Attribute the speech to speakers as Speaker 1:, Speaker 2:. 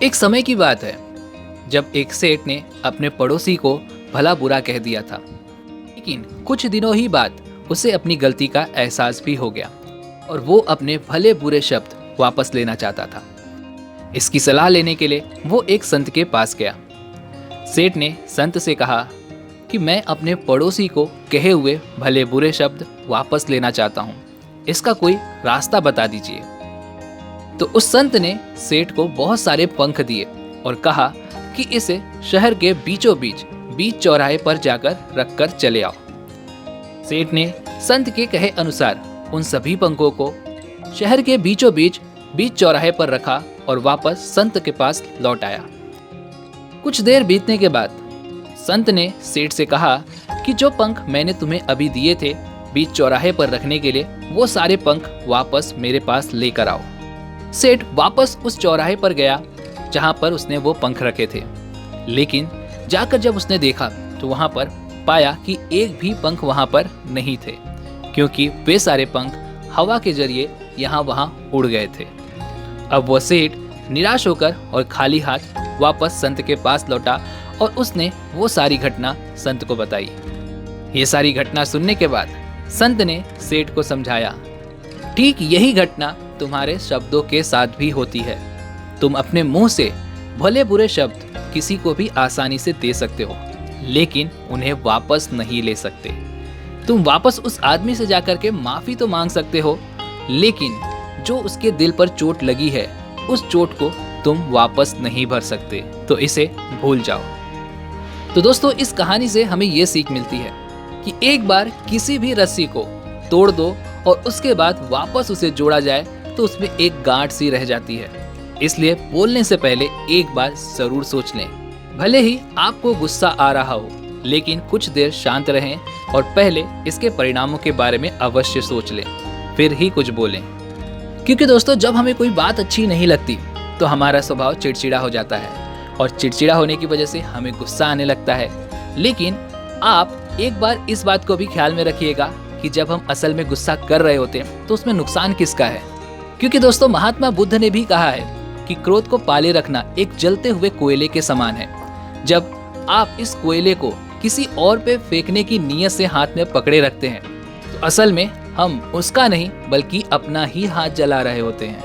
Speaker 1: एक समय की बात है जब एक सेठ ने अपने पड़ोसी को भला बुरा कह दिया था, लेकिन कुछ दिनों ही बाद उसे अपनी गलती का एहसास भी हो गया और वो अपने भले बुरे शब्द वापस लेना चाहता था। इसकी सलाह लेने के लिए वो एक संत के पास गया। सेठ ने संत से कहा कि मैं अपने पड़ोसी को कहे हुए भले बुरे शब्द वापस लेना चाहता हूँ, इसका कोई रास्ता बता दीजिए। तो उस संत ने सेठ को बहुत सारे पंख दिए और कहा कि इसे शहर के बीचों बीच चौराहे पर जाकर रखकर चले आओ। सेठ ने संत के कहे अनुसार उन सभी पंखों को शहर के बीचों बीच चौराहे पर रखा और वापस संत के पास लौट आया। कुछ देर बीतने के बाद संत ने सेठ से कहा कि जो पंख मैंने तुम्हें अभी दिए थे बीच चौराहे पर रखने के लिए, वो सारे पंख वापस मेरे पास लेकर आओ। सेठ वापस उस चौराहे पर गया जहां पर उसने वो पंख रखे थे, लेकिन जाकर जब उसने देखा तो वहां पर पाया कि एक भी पंख वहां पर नहीं थे, क्योंकि वे सारे पंख हवा के जरिए यहाँ वहां उड़ गए थे। अब वह सेठ निराश होकर और खाली हाथ वापस संत के पास लौटा और उसने वो सारी घटना संत को बताई। ये सारी घटना सुनने के बाद संत ने सेठ को समझाया, ठीक यही घटना तुम्हारे शब्दों के साथ भी होती है। तुम अपने मुंह से भले बुरे शब्द किसी को भी आसानी से दे सकते हो, लेकिन उन्हें वापस नहीं ले सकते। तुम वापस उस आदमी से जाकर के माफी तो मांग सकते हो, लेकिन जो उसके दिल पर चोट लगी है उस चोट को तुम वापस नहीं भर सकते, तो इसे भूल जाओ। तो दोस्तों, इस कहानी से हमें ये सीख मिलती है कि एक बार किसी भी रस्सी को तोड़ दो और उसके बाद वापस उसे जोड़ा जाए तो उसमें एक गांठ सी रह जाती है। इसलिए बोलने से पहले एक बार जरूर सोच लें। भले ही आपको गुस्सा आ रहा हो, लेकिन कुछ देर शांत रहें और पहले इसके परिणामों के बारे में अवश्य सोच लें, फिर ही कुछ बोलें। क्योंकि दोस्तों, जब हमें कोई बात अच्छी नहीं लगती तो हमारा स्वभाव चिड़चिड़ा हो जाता है और चिड़चिड़ा होने की वजह से हमें गुस्सा आने लगता है। लेकिन आप एक बार इस बात को भी ख्याल में रखिएगा कि जब हम असल में गुस्सा कर रहे होते हैं तो उसमें नुकसान किसका है। क्योंकि दोस्तों, महात्मा बुद्ध ने भी कहा है कि क्रोध को पाले रखना एक जलते हुए कोयले के समान है। जब आप इस कोयले को किसी और पे फेंकने की नीयत से हाथ में पकड़े रखते हैं तो असल में हम उसका नहीं बल्कि अपना ही हाथ जला रहे होते हैं।